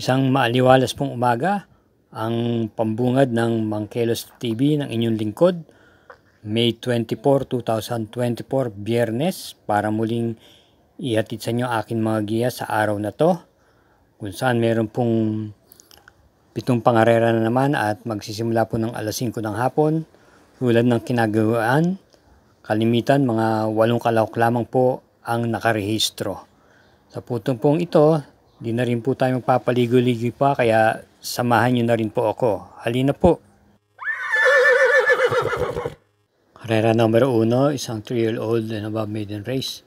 Isang maaliwalas pong umaga, ang pambungad ng Mangkelos TV ng inyong lingkod, May 24, 2024, Biyernes, para muling ihatid sa inyo aking mga giya sa araw na to, kung saan meron pong 7 pangarera na naman at magsisimula po ng alas 5 ng hapon, tulad ng kinagawaan. Kalimitan, mga 8 kalahok lamang po ang nakarehistro. Sa putong pong ito, di na rin po tayo magpapaligoy-ligoy pa, kaya samahan nyo na rin po ako. Halina po! Karera numero 1, isang 3-year-old and above maiden race.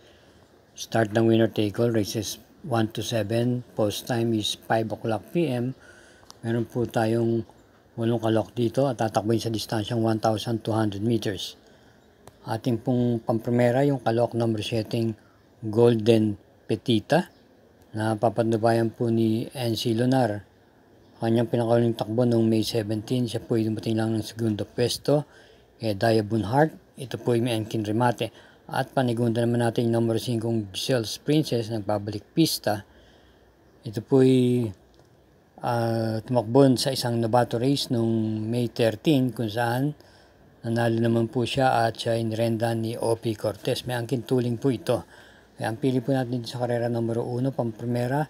Start ng winner take all, races 1 to 7. Post time is 5 o'clock p.m. Meron po tayong 8 kalahok dito at tatakbuhin sa distansyang 1,200 meters. Ating pong pamprimera yung kalahok number 7, Golden Petita, na papatnubayan po ni NC Lunar. Kanyang pinakauling takbo noong May 17, siya po ay dumating lang ng segundo pwesto kay Diabon Heart. Ito po ay may angkin remate. At panigunda naman natin yung number 5, Giselle's Princess, nagbabalik pista. Ito po ay tumakbon sa isang Novato race noong May 13, kung saan nanalo naman po siya at siya ay nirenda ni O.P. Cortez. May angkin tuling po ito. Kaya ang pili po natin sa karera numero 1, pamprimera,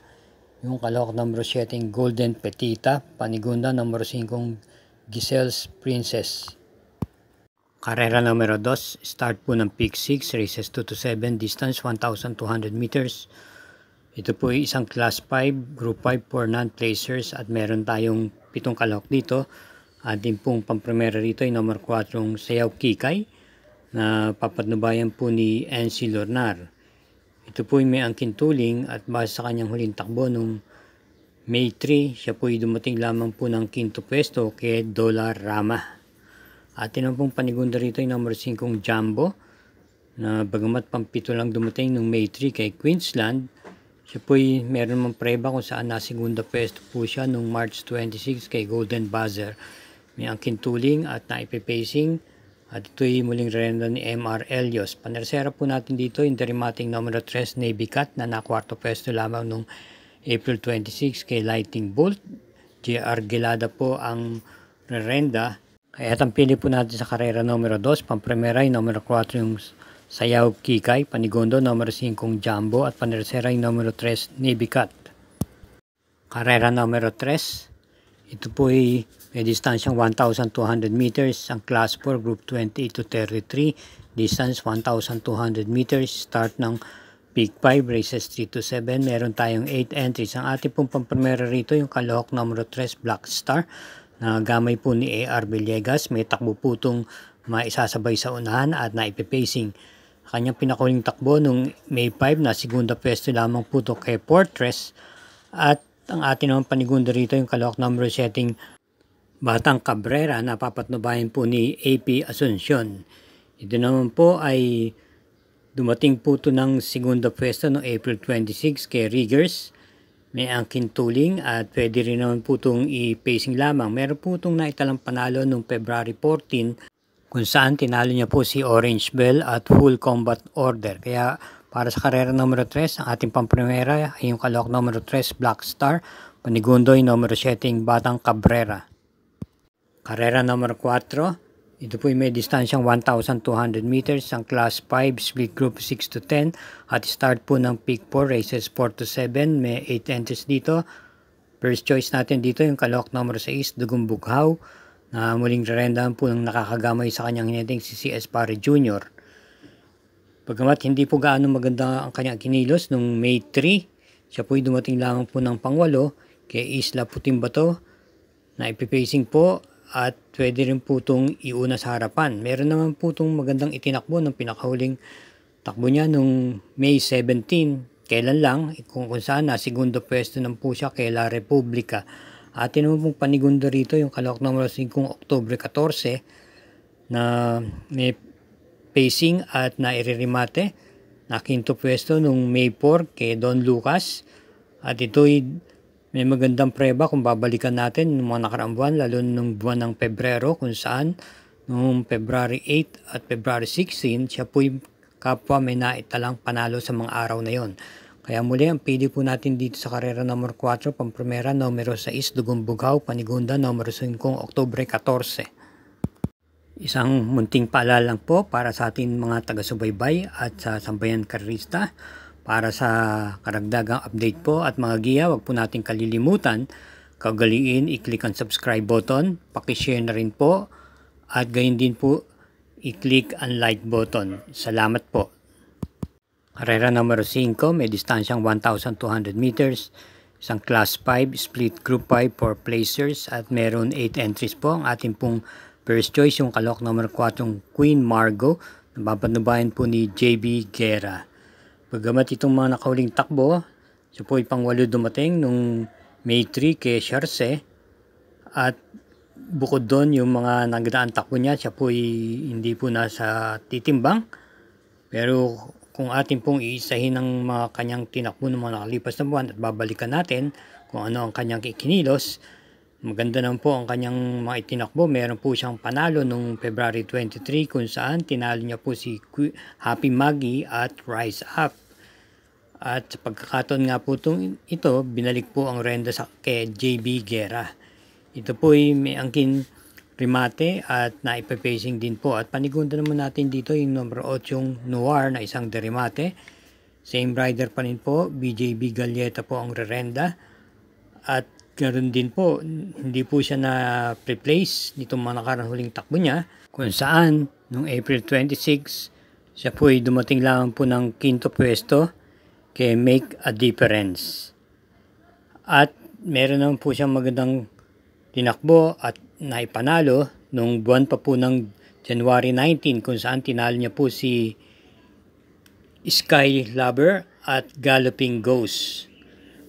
yung kalahok numero 7, Golden Petita, panigunda numero 5, Giselle's Princess. Karera numero 2, start po ng Peak 6, races 2 to 7, distance 1,200 meters. Ito po ay isang Class 5, Group 5 for non-placers at meron tayong 7 kalahok dito. Ating pong pamprimera rito ay numero 4, Sayaw Kikay, na papatnubayan po ni NC Lunar. Ito po ay may angkin tuling at base sa kanyang huling takbo noong May 3, siya po ay dumating lamang po ng 5th pwesto kay Dollar Rama. At naman pong panigunda rito ay number 5, Jumbo, na bagamat pampito lang dumating noong May 3 kay Queensland, siya po ay meron mang preba kung saan na segunda pwesto po siya noong March 26 kay Golden Buzzer. May angkin tuling at naipipacing. At ito ay muling rerenda ni MR Elios. Panersera po natin dito yung derimating numero 3, Navy Cat, na nakwarto pwesto lamang noong April 26 kay Lighting Bolt. JR Gelada po ang rerenda. Kaya ang pili po natin sa karera numero 2, pamprimera yung numero 4, yung Sayaw Kikay, panigondo numero 5, Jumbo, at panersera yung numero 3, Navy Cat. Karera numero 3, ito po ay may distansyang 1,200 meters, ang Class 4, Group 28 to 33, distance 1,200 meters, start ng Peak 5, races 3 to 7, meron tayong 8 entries. Ang ating pong pamprimera rito, yung kalahok numero 3, Black Star, na gamay po ni A.R. Villegas, may takbo po itong maisasabay sa unahan at naipipacing. Kanyang pinakahuling takbo nung May 5, na segunda pwesto lamang po ito kay Fortress, at ang ating naman panigunda rito, yung kalahok numero 7, Batang Cabrera, na papatnubayan po ni AP Asuncion. Ito naman po ay dumating po ito ng segunda pwesto noong April 26 kay Riggers. May angkin tuling at pwede rin naman po itong i-pacing lamang. Meron po itong naitalang panalo noong February 14 kung saan tinalo niya po si Orange Bell at Full Combat Order. Kaya para sa karera numero 3, ang ating pamprimera ay yung kalahok numero 3, Black Star, panigundo yung numero 7, Batang Cabrera. Karera numero 4, ito po ay may distansyang 1,200 meters, ang Class 5, Split Group 6 to 10, at start po ng Peak 4, races 4 to 7, may 8 entries dito. First choice natin dito yung kalahok numero 6, Dugong Bughaw, na muling rerendahan po ng nakakagamay sa kanyang hineteng si C.S. Pare Jr. Bagamat hindi po gaano maganda ang kanyang kinilos nung May 3, siya po ay dumating lamang po ng pangwalo kay Isla Puting Bato, na ipipacing po at pwede rin po itong iuna sa harapan. Meron naman po itong magandang itinakbo ng pinakahuling takbo niya nung May 17. Kailan lang, kung saan na segundo pwesto ng po siya kay La Republica. At naman pong panigundo rito yung kalahok numero 5, Oktubre 14, na may pacing at nairerimate na 5th pwesto nung May 4 kay Don Lucas. At ito'y may magandang preba kung babalikan natin ng mga nakaraang buwan, lalo nung buwan ng Pebrero, kung saan noong February 8 at February 16, siya po'y kapwa may naitalang panalo sa mga araw na yon. Kaya muli, ang pili po natin dito sa karera number 4, Pampromera, numero 6, Dugong Bugaw, Panigunda, numero 5, Oktubre 14. Isang munting paalala lang po para sa ating mga taga-subaybay at sa sambayan karerista. Para sa karagdagang update po at mga giya, wag po natin kalilimutan, kaugaliin, i-click ang subscribe button, paki-share na rin po, at gayon din po, i-click ang like button. Salamat po. Karera numero 5, may distansyang 1,200 meters, isang class 5, split group 5 for placers at meron 8 entries po. Ang ating pong first choice, yung kalok numero 4, Queen Margot, nababanubayan po ni JB Guerra. Bagamat itong mga nakahuling takbo, siya po ay pang-8 dumating nung May 3 kay Charce, at bukod doon yung mga nagdaan takbo niya, siya po ay hindi po nasa titimbang. Pero kung atin pong iisahin ng mga kanyang tinakbo ng mga nakalipas na buwan at babalikan natin kung ano ang kanyang ikinilos, maganda naman po ang kanyang mga itinakbo. Meron po siyang panalo noong February 23 kung saan tinalo niya po si Happy Maggie at Rise Up. At sa pagkakataon nga po ito, binalik po ang renda sa kay JB Guerra. Ito po ay may angkin remate at naipapacing din po. At panigunda naman natin dito yung numero 8 Noir na isang derimate. Same rider pa rin po, BJB Galleta po ang rerenda. At ganoon din po, hindi po siya na-replace nitong mga nakarang huling takbo niya. Kung saan, noong April 26, siya po ay dumating lang po ng 5th pwesto kay Make a Difference. At meron naman po siyang magandang tinakbo at naipanalo nung buwan pa po ng January 19 kung saan tinalo niya po si Sky Lover at Galloping Ghost.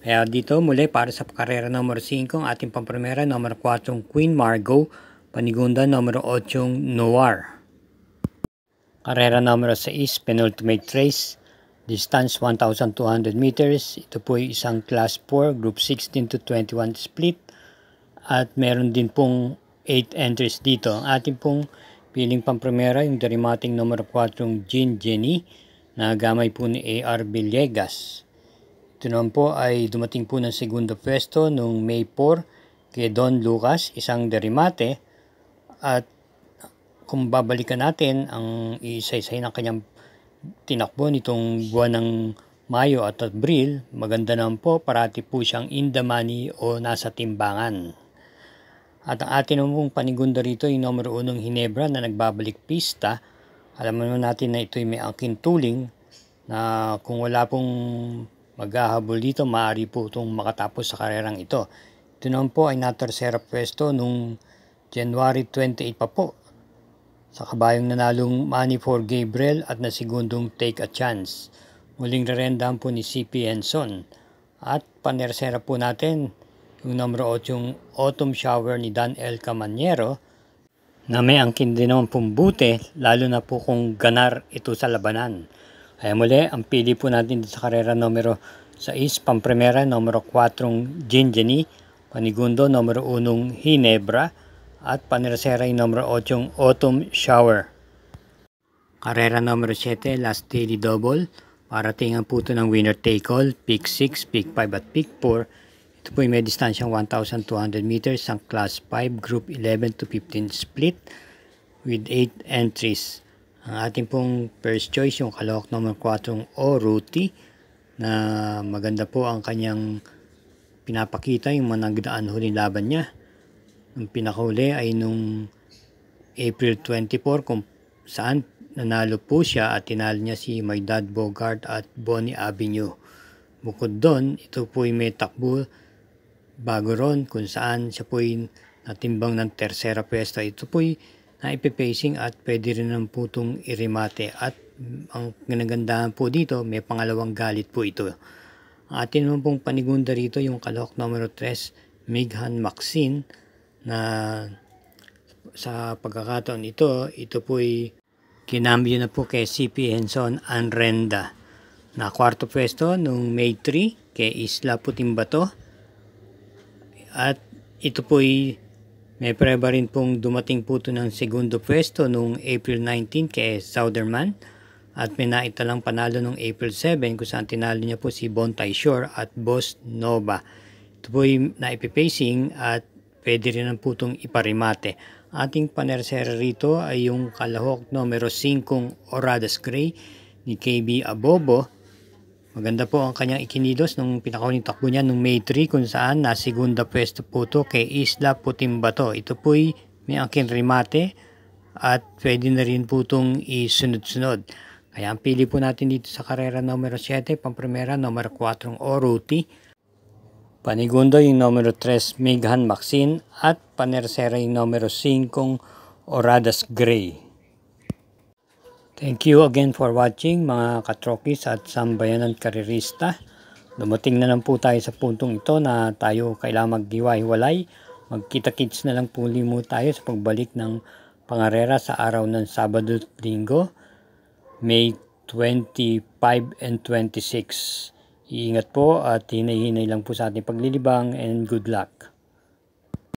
Kaya dito muli para sa karera numero 5 ang ating pampremera numero 4 Queen Margot, panigunda numero 8 Noir. Karera numero 6 penultimate race, distance 1,200 meters. Ito po ay isang class 4 group 16 to 21 split. At meron din pong 8 entries dito. Ang ating pong piling pampremera, yung derimating numero 4, Jean Jenny, na gamay po ni A.R. Villegas. Ito naman po ay dumating po ng segundo pwesto noong May 4 kay Don Lucas, isang derimate. At kung babalikan natin ang isa-isay ng kanyang tinakbo nitong buwan ng Mayo at Abril, maganda naman po, parati po siyang in the money o nasa timbangan. At ang atin namang panigunda rito yung numero 1 Hinebra na nagbabalik pista. Alam naman natin na ito may angkin tuling na kung wala pong maghahabol dito, maaari po itong makatapos sa karerang ito. Ito naman po ay na-tersera pwesto nung January 28 pa po sa kabayong nanalong Money for Gabriel at na segundong Take a Chance. Muling rerendahan po ni CP Henson. At panersera po natin yung numero 8 yung Autumn Shower ni Dan L. Camaniero na may angkin din naman pumbuti, lalo na po kung ganar ito sa labanan. Kaya muli, ang pili po natin sa karera numero 6, pampremera numero 4 Jean Jenny, panigundo numero 1 Hinebra, at panersera yung numero 8 Autumn Shower. Karera numero 7, last daily double. Paratingan po ito ng winner take all, pick 6, pick 5 at pick 4. Ito po ay may distansyang 1,200 meters, ang class 5, group 11 to 15 split with 8 entries. Ang ating pong first choice, yung kalawak number 4 O Ruti, na maganda po ang kanyang pinapakita, yung managdaan huling laban niya. Ang pinakahuli ay nung April 24 kung saan nanalo po siya at tinalo niya si My Dad Bogart at Bonnie Avenue. Bukod doon, ito po ay may takbo bago ron kung saan siya po ay natimbang ng tersera pwesto. Ito po ay naipipacing at pwede rin naman po itong irimate. At ang ganagandahan po dito, may pangalawang galit po ito. Ang atin naman pong panigunda rito yung kalahok numero 3, Meghan Maxine, na sa pagkakataon ito po ay kinambyo na po kay CP Henson Anrenda. Na kwarto pwesto noong May 3 kay Isla Putimbato. At ito po ay may preba rin pong dumating po ito ng segundo pwesto noong April 19 kay Southernman. At may naitalang panalo noong April 7 kung saan tinalo niya po si Bontay Shore at Boss Nova. Ito po yung naipipacing at pwede rin ang putong iparimate. Ating panersera rito ay yung kalahok numero 5 Oradas Gray ni KB Abobo. Maganda po ang kanyang ikinilos nung pinakahuling takbo niya nung May 3 kung saan nasigunda pwesto po ito kay Isla Putimbato. Ito po'y may angkin remate at pwede na rin po itong isunod-sunod. Kaya ang pili po natin dito sa karera numero 7, pamprimera numero 4 Oruti. Panigundo yung numero 3 Mighan Maxine at panersera yung numero 5 Oradas Gray. Thank you again for watching mga katrokis at sambayanan karirista. Dumating na lang po tayo sa puntong ito na tayo kailangan maghiwa-hiwalay. Magkita-kits na lang po mo tayo sa pagbalik ng pangarera sa araw ng Sabado at Linggo, May 25 and 26. Iingat po at hinay-hinay lang po sa ating paglilibang and good luck.